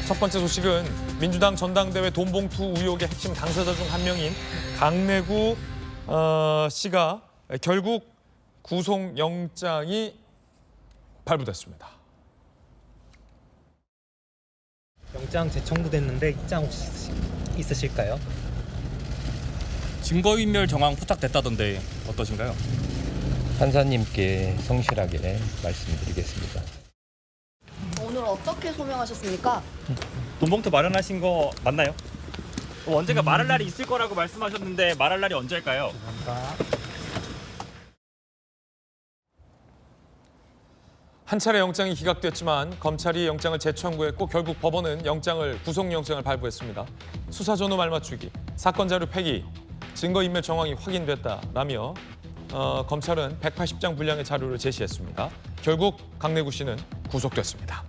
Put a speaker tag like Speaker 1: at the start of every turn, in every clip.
Speaker 1: 첫 번째 소식은 민주당 전당대회 돈봉투 의혹의 핵심 당사자 중 한 명인 강내구 씨가 결국 구속영장이 발부됐습니다.
Speaker 2: 영장 재청구됐는데 입장 혹시 있으실까요?
Speaker 3: 증거인멸 정황 포착됐다던데 어떠신가요?
Speaker 4: 판사님께 성실하게 말씀드리겠습니다.
Speaker 5: 오늘 어떻게 소명하셨습니까?
Speaker 3: 돈봉투 마련하신 거 맞나요? 언젠가 말할 날이 있을 거라고 말씀하셨는데 말할 날이 언제일까요?
Speaker 1: 한 차례 영장이 기각됐지만 검찰이 영장을 재청구했고 결국 법원은 구속영장을 발부했습니다. 수사 전후 말맞추기, 사건 자료 폐기, 증거인멸 정황이 확인됐다라며 검찰은 180장 분량의 자료를 제시했습니다. 결국 강내구 씨는 구속됐습니다.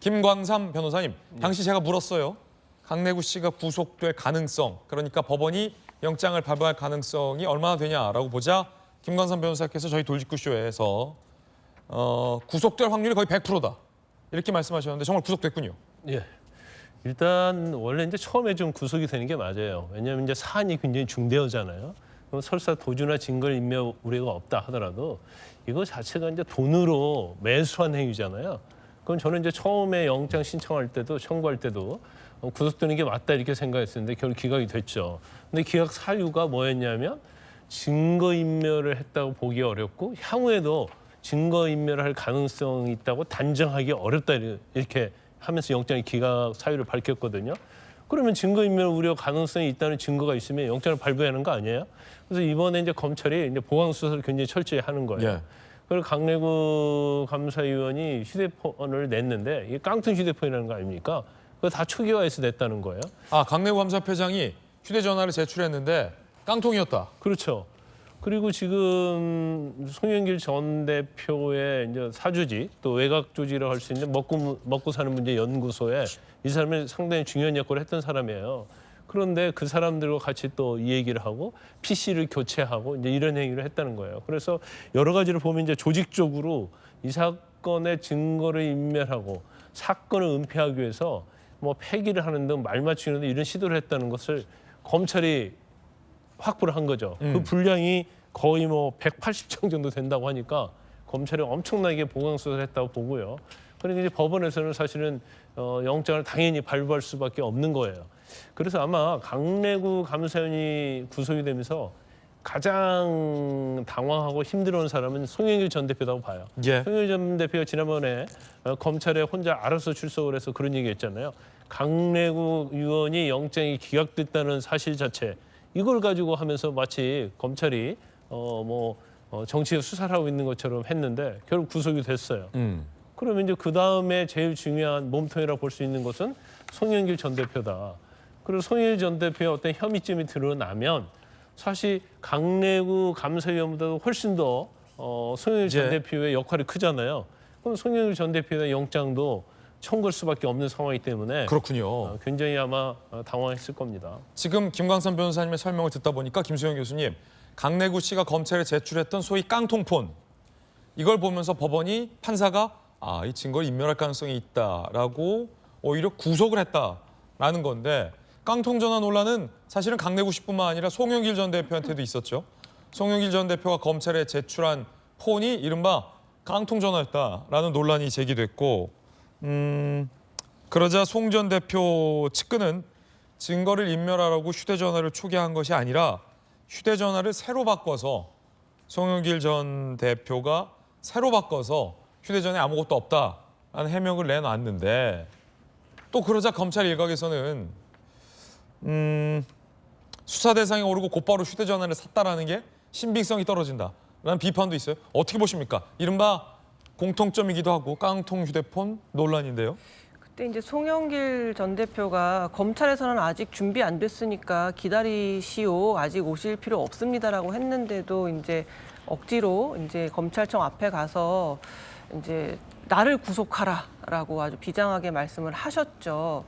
Speaker 1: 김광삼 변호사님, 당시 제가 물었어요. 강내구 씨가 구속될 가능성, 그러니까 법원이 영장을 발부할 가능성이 얼마나 되냐라고 보자 김광삼 변호사께서 저희 돌직구쇼에서 구속될 확률이 거의 100%다. 이렇게 말씀하셨는데 정말 구속됐군요.
Speaker 6: 예. 일단 원래 이제 처음에 좀 구속이 되는 게 맞아요. 왜냐하면 이제 사안이 굉장히 중대하잖아요. 그럼 설사 도주나 증거인멸 우려가 없다 하더라도 이거 자체가 이제 돈으로 매수한 행위잖아요. 그건 저는 이제 처음에 영장 신청할 때도 청구할 때도 구속되는 게 맞다 이렇게 생각했었는데 결국 기각이 됐죠. 근데 기각 사유가 뭐였냐면 증거인멸을 했다고 보기 어렵고 향후에도 증거인멸할 가능성이 있다고 단정하기 어렵다 이렇게 하면서 영장의 기각 사유를 밝혔거든요. 그러면 증거인멸 우려 가능성이 있다는 증거가 있으면 영장을 발부해야 하는 거 아니에요? 그래서 이번에 이제 검찰이 이제 보강 수사를 굉장히 철저히 하는 거예요.
Speaker 1: 예.
Speaker 6: 그리고 강내구 감사위원이 휴대폰을 냈는데 이게 깡통 휴대폰이라는 거 아닙니까? 그거 다 초기화해서 냈다는 거예요.
Speaker 1: 아, 강내구 감사표장이 휴대전화를 제출했는데 깡통이었다.
Speaker 6: 그렇죠. 그리고 지금 송영길 전 대표의 이제 사주지 또 외곽 조직이라고 할 수 있는 먹고 사는 문제 연구소에 이 사람이 상당히 중요한 역할을 했던 사람이에요. 그런데 그 사람들과 같이 또 이 얘기를 하고 PC를 교체하고 이제 이런 행위를 했다는 거예요. 그래서 여러 가지를 보면 이제 조직적으로 이 사건의 증거를 인멸하고 사건을 은폐하기 위해서 뭐 폐기를 하는 등 말맞추는 등 이런 시도를 했다는 것을 검찰이 확보를 한 거죠. 그 분량이 거의 뭐 180장 정도 된다고 하니까 검찰이 엄청나게 보강 수사를 했다고 보고요. 그러니까 이제 법원에서는 사실은 영장을 당연히 발부할 수밖에 없는 거예요. 그래서 아마 강내구 감사위원이 구속이 되면서 가장 당황하고 힘들어하는 사람은 송영길 전 대표라고 봐요.
Speaker 1: 예.
Speaker 6: 송영길 전 대표가 지난번에 검찰에 혼자 알아서 출석을 해서 그런 얘기했잖아요. 강내구 의원이 영장이 기각됐다는 사실 자체 이걸 가지고 하면서 마치 검찰이 정치적 수사를 하고 있는 것처럼 했는데 결국 구속이 됐어요. 그러면 이제 그 다음에 제일 중요한 몸통이라고 볼 수 있는 것은 송영길 전 대표다. 그리고 송영길 전 대표의 어떤 혐의점이 드러나면 사실 강내구 감사위원보다도 훨씬 더 송영길 전 대표의 역할이 크잖아요. 그럼 송영길 전 대표의 영장도 청구할 수밖에 없는 상황이기 때문에
Speaker 1: 그렇군요.
Speaker 6: 굉장히 아마 당황했을 겁니다.
Speaker 1: 지금 김광삼 변호사님의 설명을 듣다 보니까 김수영 교수님, 강내구 씨가 검찰에 제출했던 소위 깡통폰 이걸 보면서 법원이 판사가 이 증거를 인멸할 가능성이 있다라고 오히려 구속을 했다라는 건데 깡통전화 논란은 사실은 강내구 씨뿐만 아니라 송영길 전 대표한테도 있었죠. 송영길 전 대표가 검찰에 제출한 폰이 이른바 깡통전화였다라는 논란이 제기됐고 그러자 송 전 대표 측근은 증거를 인멸하라고 휴대전화를 초기화한 것이 아니라 휴대전화를 새로 바꿔서 송영길 전 대표가 새로 바꿔서 휴대전화에 아무것도 없다라는 해명을 내놨는데 또 그러자 검찰 일각에서는 수사 대상에 오르고 곧바로 휴대전화를 샀다라는 게 신빙성이 떨어진다라는 비판도 있어요. 어떻게 보십니까? 이른바 공통점이기도 하고 깡통 휴대폰 논란인데요.
Speaker 7: 그때 이제 송영길 전 대표가 검찰에서는 아직 준비 안 됐으니까 기다리시오, 아직 오실 필요 없습니다라고 했는데도 이제 억지로 이제 검찰청 앞에 가서 이제 나를 구속하라라고 아주 비장하게 말씀을 하셨죠.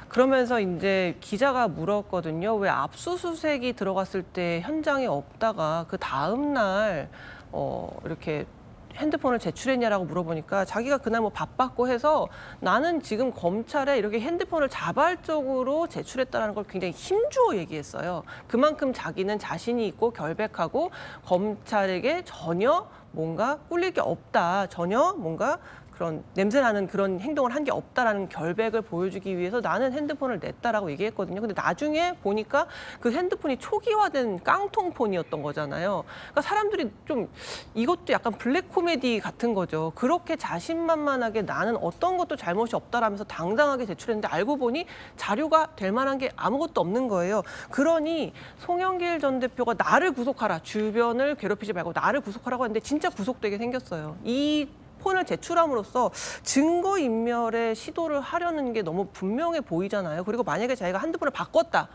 Speaker 7: 그러면서 이제 기자가 물었거든요. 왜 압수수색이 들어갔을 때 현장에 없다가 그 다음 날 이렇게 핸드폰을 제출했냐라고 물어보니까 자기가 그날 뭐 바빴고 해서 나는 지금 검찰에 이렇게 핸드폰을 자발적으로 제출했다는 걸 굉장히 힘주어 얘기했어요. 그만큼 자기는 자신이 있고 결백하고 검찰에게 전혀 뭔가 꿀릴 게 없다. 전혀 뭔가 그런 냄새나는 그런 행동을 한 게 없다라는 결백을 보여주기 위해서 나는 핸드폰을 냈다라고 얘기했거든요. 근데 나중에 보니까 그 핸드폰이 초기화된 깡통폰이었던 거잖아요. 그러니까 사람들이 좀 이것도 약간 블랙 코미디 같은 거죠. 그렇게 자신만만하게 나는 어떤 것도 잘못이 없다라면서 당당하게 제출했는데 알고 보니 자료가 될 만한 게 아무것도 없는 거예요. 그러니 송영길 전 대표가 나를 구속하라, 주변을 괴롭히지 말고 나를 구속하라고 했는데 진짜 구속되게 생겼어요. 이 폰을 제출함으로써 증거인멸의 시도를 하려는 게 너무 분명해 보이잖아요. 그리고 만약에 자기가 핸드폰을 바꿨다.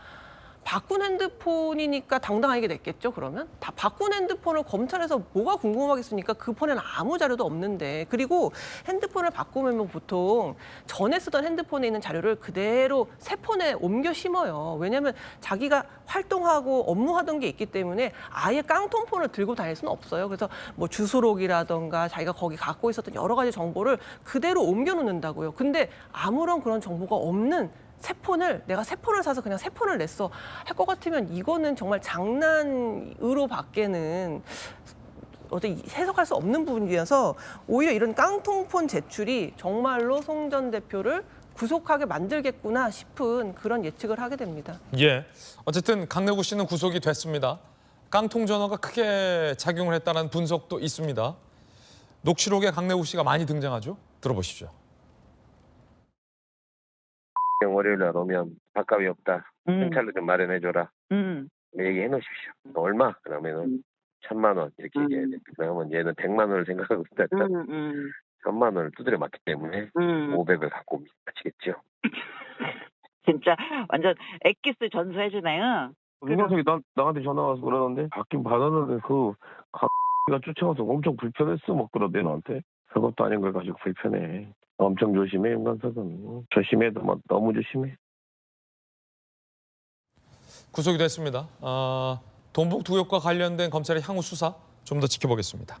Speaker 7: 바꾼 핸드폰이니까 당당하게 냈겠죠, 그러면? 다 바꾼 핸드폰을 검찰에서 뭐가 궁금하겠습니까? 그 폰에는 아무 자료도 없는데. 그리고 핸드폰을 바꾸면 보통 전에 쓰던 핸드폰에 있는 자료를 그대로 새 폰에 옮겨 심어요. 왜냐하면 자기가 활동하고 업무하던 게 있기 때문에 아예 깡통폰을 들고 다닐 수는 없어요. 그래서 뭐 주소록이라던가 자기가 거기 갖고 있었던 여러 가지 정보를 그대로 옮겨 놓는다고요. 근데 아무런 그런 정보가 없는 새 폰을 내가 새 폰을 사서 그냥 새 폰을 냈어 할 것 같으면 이거는 정말 장난으로 밖에는 어제 해석할 수 없는 부분이어서 오히려 이런 깡통폰 제출이 정말로 송 전 대표를 구속하게 만들겠구나 싶은 그런 예측을 하게 됩니다.
Speaker 1: 예. 어쨌든 강내구 씨는 구속이 됐습니다. 깡통 전화가 크게 작용을 했다는 분석도 있습니다. 녹취록에 강내구 씨가 많이 등장하죠. 들어보시죠.
Speaker 8: 월요일 날 오면 밥값이 없다. 현찰로 좀 마련해줘라. 얘기해 놓으십시오. 얼마? 그러면은 1,000만 원 이렇게 얘기해야 돼. 그러면 얘는 100만 원을 생각하고 있다. 1,000만 원을 두드려 맞기 때문에 500을 갖고 옵니다. 아시겠죠?
Speaker 9: 진짜 완전 엑기스 전수해주네요.
Speaker 10: 그 녀석이 나한테 전화 와서 그러는데 받긴 받았는데 그 X가 쫓아와서 엄청 불편했어 막 그러대 나한테. 그것도 아닌 걸 가지고 불편해. 엄청 조심해 윤관석은. 조심해도 뭐 너무 조심해.
Speaker 1: 구속이 됐습니다. 돈봉투 의혹과 관련된 검찰의 향후 수사 좀 더 지켜보겠습니다.